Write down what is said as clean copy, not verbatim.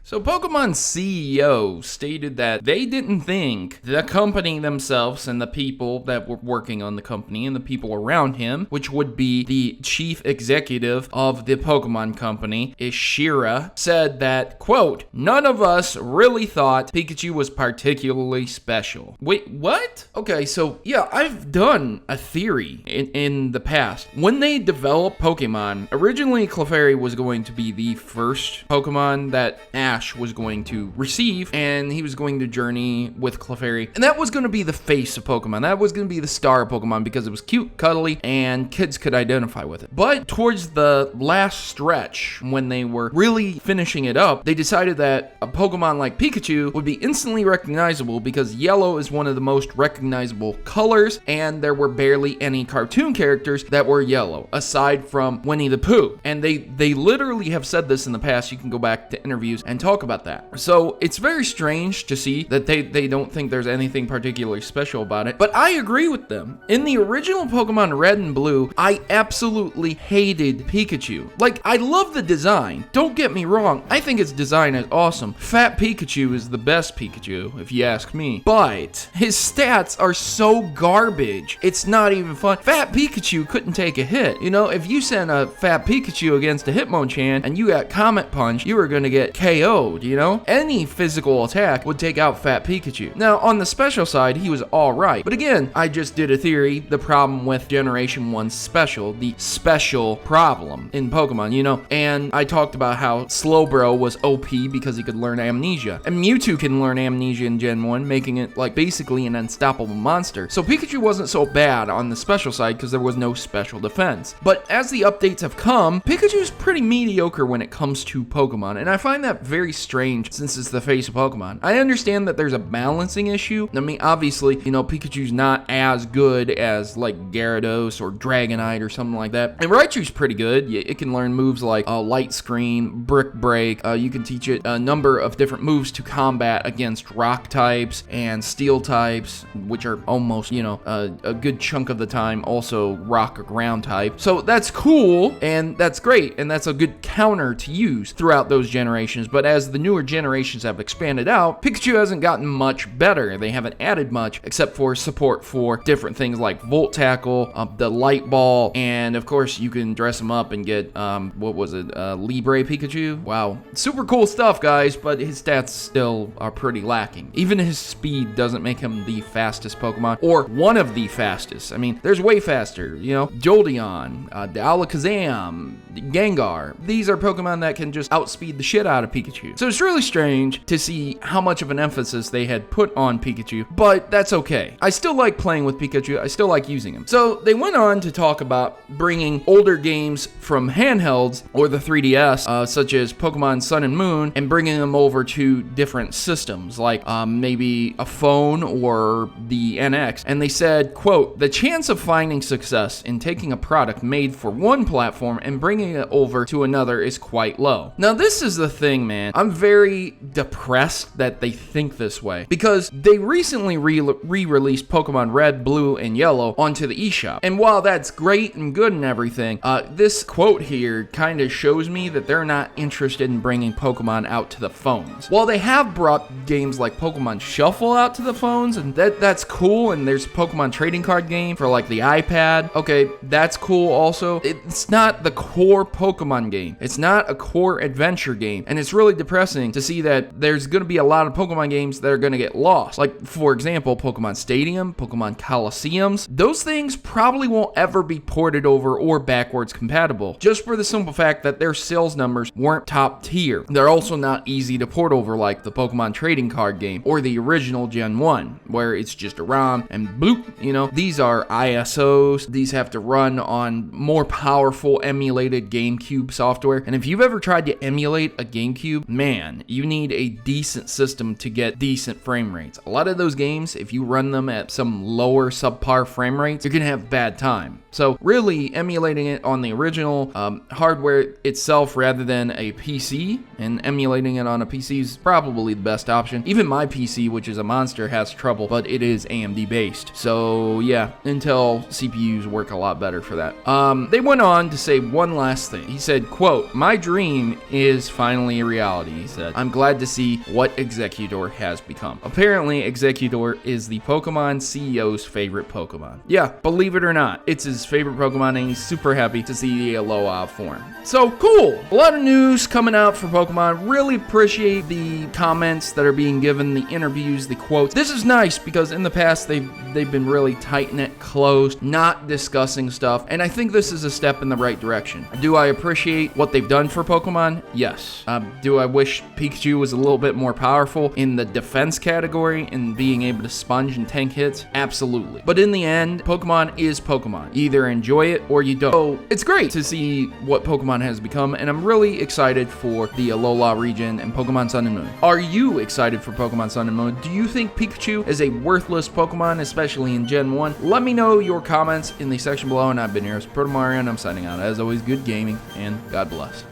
So Pokemon's CEO stated that they didn't think the company themselves and the people that were working on the company and the people around him, which would be the chief executive of the Pokemon company, Ishira, said that, quote, "None of us really thought Pikachu was particularly special." Wait, what? Okay, so yeah, I've done a theory in the past. When they developed Pokemon, originally Clefairy was going to be the first Pokemon that Ash was going to receive, and he was going to journey with Clefairy, and that was going to be the face of Pokemon. That was going to be the star of Pokemon because it was cute, cuddly, and kids could identify with it. But towards the last stretch, when they were really finishing it up, they decided that a Pokemon like Pikachu would be instantly recognizable because yellow is one of the most recognizable colors, and there were barely any cartoon characters that were yellow, aside from Winnie the Pooh. And they literally have said this in the past. You can go back to interviews and talk about that. So it's very strange to see that they don't think there's anything particularly special about it, but I agree with them. In the original Pokemon Red and Blue, I absolutely hated Pikachu. Like, I love the design, don't get me wrong, I think its design is awesome. Fat Pikachu is the best Pikachu, if you ask me, but his stats are so garbage, it's not even fun. Fat Pikachu couldn't take a hit. You know, if you sent a Fat Pikachu against a Hitmonchan and you got Comet Punch, you were gonna get KO'd, you know? Any physical attack would take out Fat Pikachu. Now, on the special side, he was alright. But again, I just did a theory, the problem with Generation 1's special, the special problem in Pokemon, you know? And I talked about how Slowbro was OP because he could learn Amnesia. And Mewtwo can learn Amnesia in Gen 1, making it, like, basically an unstoppable monster. So Pikachu wasn't so bad on the special side because there was no special defense. But as the updates have come, Pikachu's pretty mediocre when it comes to Pokemon, and I find that very strange since it's the face of Pokemon. I understand that there's a balancing issue. I mean, obviously, you know, Pikachu's not as good as, like, Gyarados or Dragonite or something like that. And Raichu's pretty good. It can learn moves like Light Screen, Brick Break. You can teach it a number of different moves to combat against rock types and steel types, which are almost, you know, a good chunk of the time also rock or ground type. So that's cool, and that's great, and that's a good counter to use throughout those generations. But as the newer generations have expanded out, Pikachu hasn't gotten much better. They haven't added much except for support for different things like Volt Tackle, the Light Ball, and of course you can dress him up and get, what was it, Libre Pikachu? Wow. Super cool stuff, guys, but his stats still are pretty lacking. Even his speed doesn't make him the fastest Pokemon, or one of the fastest. I mean, there's way faster, you know? Jolteon, the Alakazam, Gengar. These are Pokemon that can just outspeed the shit out of Pikachu. So it's really strange to see how much of an emphasis they had put on Pikachu, but that's okay. I still like playing with Pikachu. I still like using him. So they went on to talk about bringing older games from handhelds or the 3DS, such as Pokemon Sun and Moon, and bringing them over to different systems, like maybe a phone or the NX. And they said, quote, "The chance of finding success in taking a product made for one platform and bringing it over to another is quite low." Now, this is the thing, man. I'm very depressed that they think this way, because they recently re-released Pokemon Red, Blue, and Yellow onto the eShop. And while that's great and good and everything, this quote here kind of shows me that they're not interested in bringing Pokemon out to the phones. While they have brought games like Pokemon Shuffle out to the phones, and that's cool, and there's Pokemon trading card game for like the iPad. Okay, that's cool also. It's not the core Pokemon game. It's not a core adventure game, and it's really depressing to see that there's going to be a lot of Pokemon games that are going to get lost. Like, for example, Pokemon Stadium, Pokemon Coliseums. Those things probably won't ever be ported over or backwards compatible, just for the simple fact that their sales numbers weren't top tier. They're also not easy to port over like the Pokemon trading card game or the original Gen 1, where it's just a ROM and bloop, you know. These are ISOs. These have to run on more powerful emulated GameCube software. And if you've ever tried to emulate a GameCube, man, you need a decent system to get decent frame rates. A lot of those games, if you run them at some lower subpar frame rates, you're gonna have a bad time. So really emulating it on the original hardware itself rather than a PC, and emulating it on a PC is probably the best option. Even my PC, which is a monster, has trouble, but it is AMD based. So yeah, Intel CPUs work a lot better for that. They went on to say one last thing. He said, quote, "My dream is finally a reality," he said. "I'm glad to see what Executor has become." Apparently, Executor is the Pokemon CEO's favorite Pokemon. Yeah, believe it or not, it's his favorite Pokemon, and he's super happy to see the Alola form. So cool! A lot of news coming out for Pokemon. Really appreciate the comments that are being given, the interviews, the quotes. This is nice because in the past they've been really tight-knit, closed, not discussing stuff, and I think this is a step in the right direction. Do I appreciate what they've done for Pokemon? Yes. Do I wish Pikachu was a little bit more powerful in the defense category and being able to sponge and tank hits? Absolutely. But in the end, Pokemon is Pokemon. You either enjoy it or you don't. So it's great to see what Pokemon has become, and I'm really excited for the Alola region and Pokemon Sun and Moon. Are you excited for Pokemon Sun and Moon? Do you think Pikachu is a worthless Pokemon, especially in Gen 1? Let me know your comments in the section below, and I've been here as Protomario, and I'm signing out. As always, good gaming, and God bless.